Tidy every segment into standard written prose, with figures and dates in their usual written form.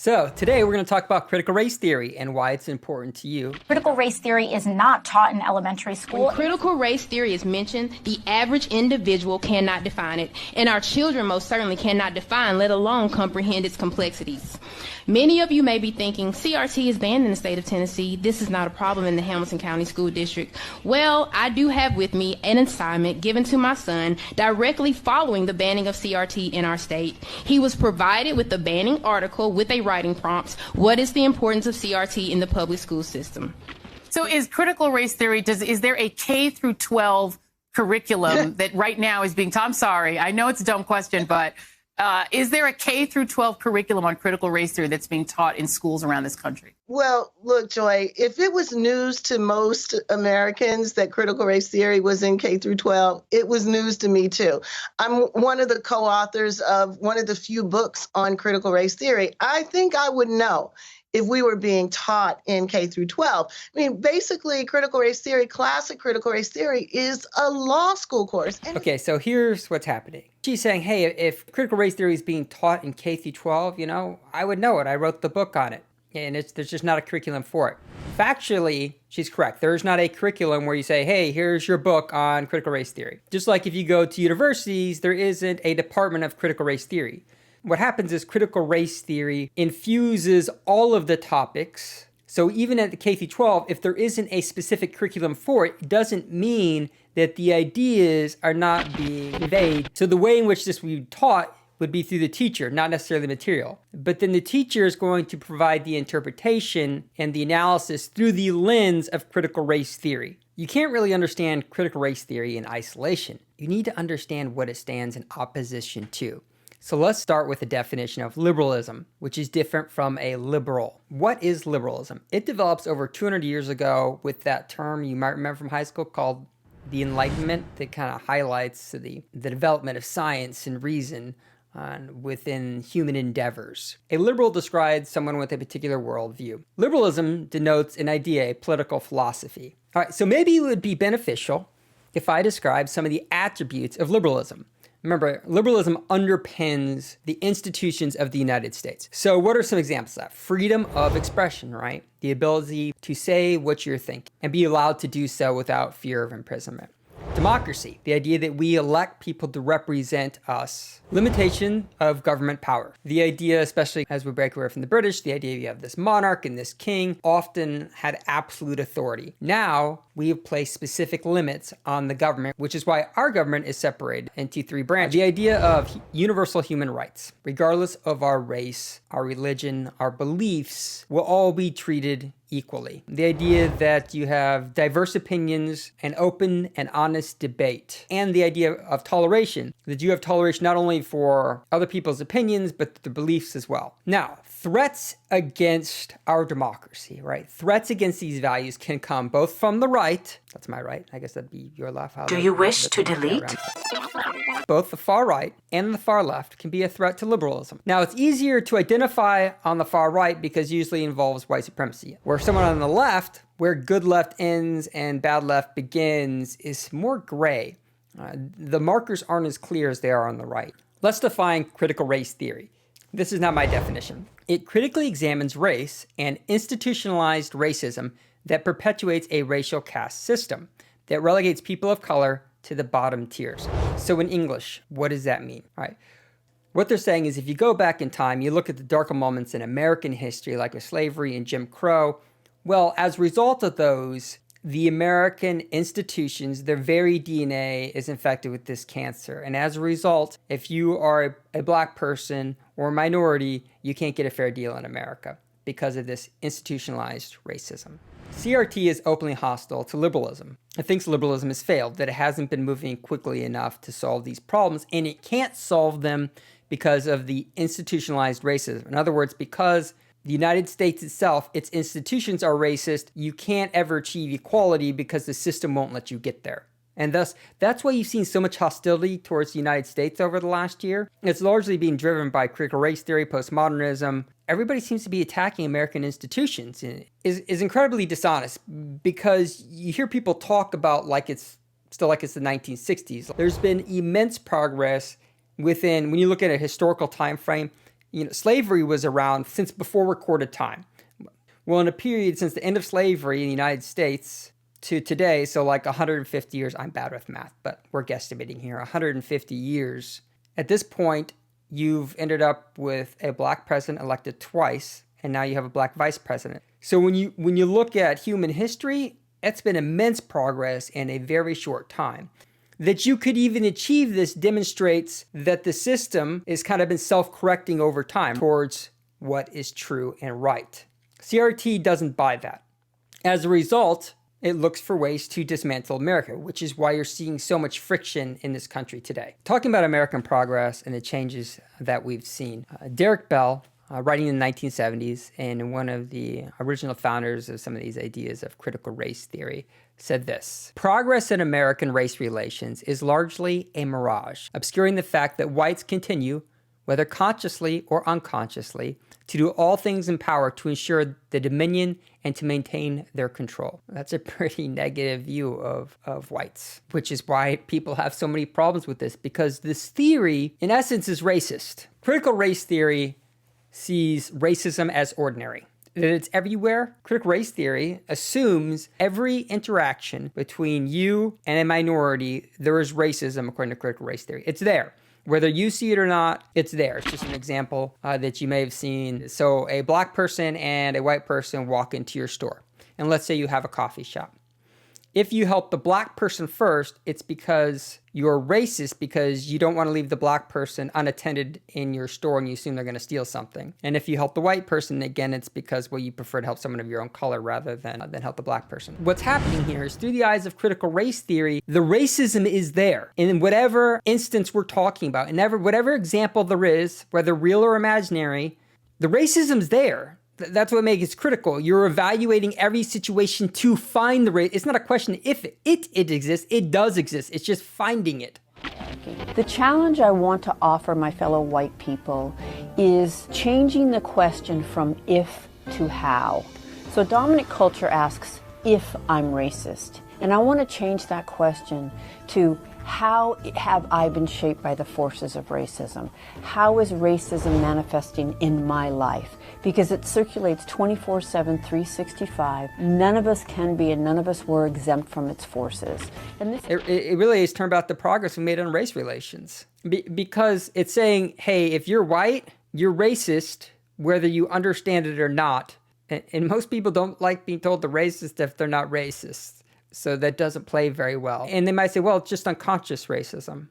So today we're going to talk about critical race theory and why it's important to you. Critical race theory is not taught in elementary school. When critical race theory is mentioned, the average individual cannot define it, and our children most certainly cannot define, let alone comprehend its complexities. Many of you may be thinking, CRT is banned in the state of Tennessee. This is not a problem in the Hamilton County School District. Well, I do have with me an assignment given to my son directly following the banning of CRT in our state. He was provided with the banning article with a writing prompt, what is the importance of CRT in the public school system? So is critical race theory, is there a K through 12 curriculum that right now is being taught? I'm sorry, I know it's a dumb question, but is there a K through 12 curriculum on critical race theory that's being taught in schools around this country? Well, look, Joy, if it was news to most Americans that critical race theory was in K through 12, it was news to me too. I'm one of the co-authors of one of the few books on critical race theory. I think I would know if we were being taught in K through 12. I mean, basically, critical race theory, classic critical race theory is a law school course. Okay, so here's what's happening. She's saying, hey, if critical race theory is being taught in K through 12, I would know it. I wrote the book on it. And there's just not a curriculum for it. Factually, she's correct. There's not a curriculum where you say, hey, here's your book on critical race theory. Just like if you go to universities, there isn't a department of critical race theory. What happens is critical race theory infuses all of the topics. So even at the K through 12, if there isn't a specific curriculum for it, it doesn't mean that the ideas are not being conveyed. So the way in which this would be taught would be through the teacher, not necessarily the material. But then the teacher is going to provide the interpretation and the analysis through the lens of critical race theory. You can't really understand critical race theory in isolation. You need to understand what it stands in opposition to. So let's start with the definition of liberalism, which is different from a liberal. What is liberalism? It develops over 200 years ago with that term you might remember from high school called the Enlightenment, that kind of highlights the development of science and reason within human endeavors. A liberal describes someone with a particular worldview. Liberalism denotes an idea, a political philosophy. All right, so maybe it would be beneficial if I describe some of the attributes of liberalism. Remember, liberalism underpins the institutions of the United States. So what are some examples of that? Freedom of expression, right? The ability to say what you're thinking and be allowed to do so without fear of imprisonment. Democracy, the idea that we elect people to represent us. Limitation of government power. The idea, especially as we break away from the British, the idea you have this monarch and this king often had absolute authority. Now, we have placed specific limits on the government, which is why our government is separated into three branches. The idea of universal human rights, regardless of our race, our religion, our beliefs, will all be treated equally. The idea that you have diverse opinions and open and honest debate. And the idea of toleration, that you have toleration not only for other people's opinions, but their beliefs as well. Now, threats against our democracy, right? Threats against these values can come both from the right, that's my right, I guess that'd be your left. Do you wish to delete? Both the far right and the far left can be a threat to liberalism. Now, it's easier to identify on the far right because it usually involves white supremacy. Where someone on the left, where good left ends and bad left begins, is more gray. The markers aren't as clear as they are on the right. Let's define critical race theory. This is not my definition. It critically examines race and institutionalized racism that perpetuates a racial caste system that relegates people of color to the bottom tiers. So in English, what does that mean? All right. What they're saying is if you go back in time, you look at the darker moments in American history, like with slavery and Jim Crow, well, as a result of those, the American institutions, their very DNA is infected with this cancer. And as a result, if you are a black person or a minority, you can't get a fair deal in America because of this institutionalized racism. CRT is openly hostile to liberalism. It thinks liberalism has failed, that it hasn't been moving quickly enough to solve these problems, and it can't solve them because of the institutionalized racism. In other words, because the United States itself, its institutions are racist, you can't ever achieve equality because the system won't let you get there. And thus, that's why you've seen so much hostility towards the United States over the last year. It's largely being driven by critical race theory, postmodernism. Everybody seems to be attacking American institutions. And is incredibly dishonest because you hear people talk about like it's still like it's the 1960s. There's been immense progress within, when you look at a historical time frame, slavery was around since before recorded time. Well, in a period since the end of slavery in the United States to today, so like 150 years, I'm bad with math, but we're guesstimating here, 150 years. At this point, you've ended up with a black president elected twice, and now you have a black vice president. So when you look at human history, it's been immense progress in a very short time. That you could even achieve this demonstrates that the system has kind of been self-correcting over time towards what is true and right. CRT doesn't buy that. As a result, it looks for ways to dismantle America, which is why you're seeing so much friction in this country today. Talking about American progress and the changes that we've seen, Derek Bell, writing in the 1970s and one of the original founders of some of these ideas of critical race theory, said this: "Progress in American race relations is largely a mirage, obscuring the fact that whites continue, whether consciously or unconsciously, to do all things in power to ensure the dominion and to maintain their control." That's a pretty negative view of whites, which is why people have so many problems with this, because this theory, in essence, is racist. Critical race theory sees racism as ordinary, that it's everywhere. Critical race theory assumes every interaction between you and a minority, there is racism according to critical race theory. It's there. Whether you see it or not, it's there. It's just an example that you may have seen. So a black person and a white person walk into your store. And let's say you have a coffee shop. If you help the black person first, it's because you're racist because you don't want to leave the black person unattended in your store and you assume they're going to steal something. And if you help the white person, again, it's because, well, you prefer to help someone of your own color rather than help the black person. What's happening here is through the eyes of critical race theory, the racism is there. In whatever instance we're talking about, in whatever example there is, whether real or imaginary, the racism's there. That's what makes it critical. You're evaluating every situation to find the race. It's not a question if it exists. It does exist. It's just finding it. The challenge I want to offer my fellow white people is changing the question from if to how. So dominant culture asks if I'm racist. And I want to change that question to how have I been shaped by the forces of racism? How is racism manifesting in my life? Because it circulates 24/7, 365. None of us can be and none of us were exempt from its forces. And this it really is turned about the progress we made on race relations. Because it's saying, hey, if you're white, you're racist, whether you understand it or not. And most people don't like being told they're racist if they're not racist. So that doesn't play very well. And they might say, well, it's just unconscious racism.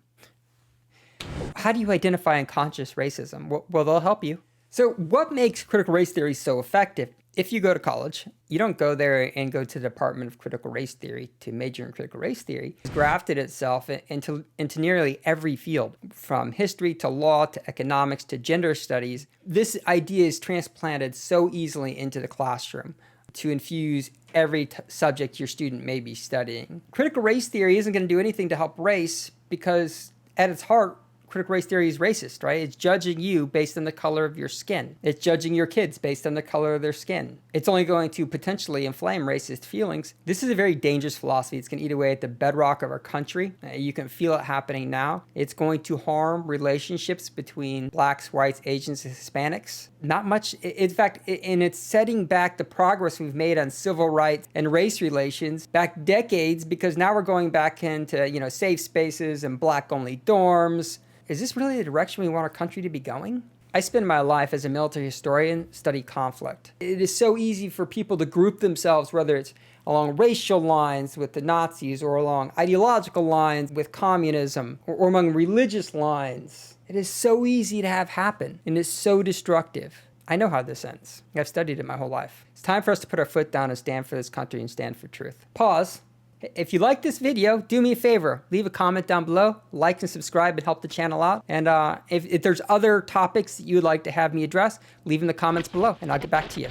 How do you identify unconscious racism? Well, they'll help you. So what makes critical race theory so effective? If you go to college, you don't go there and go to the Department of Critical Race Theory to major in critical race theory. It's grafted itself into nearly every field, from history to law to economics to gender studies. This idea is transplanted so easily into the classroom to infuse every subject your student may be studying. Critical race theory isn't going to do anything to help race because at its heart, critical race theory is racist, right? It's judging you based on the color of your skin. It's judging your kids based on the color of their skin. It's only going to potentially inflame racist feelings. This is a very dangerous philosophy. It's going to eat away at the bedrock of our country. You can feel it happening now. It's going to harm relationships between blacks, whites, Asians, and Hispanics. Not much. In fact, and it's setting back the progress we've made on civil rights and race relations back decades, because now we're going back into, safe spaces and black-only dorms. Is this really the direction we want our country to be going? I spend my life as a military historian studying conflict. It is so easy for people to group themselves, whether it's along racial lines with the Nazis or along ideological lines with communism or among religious lines. It is so easy to have happen, and it's so destructive. I know how this ends. I've studied it my whole life. It's time for us to put our foot down and stand for this country and stand for truth. Pause. If you like this video, do me a favor, leave a comment down below, like and subscribe and help the channel out. And if there's other topics that you would like to have me address, leave in the comments below and I'll get back to you.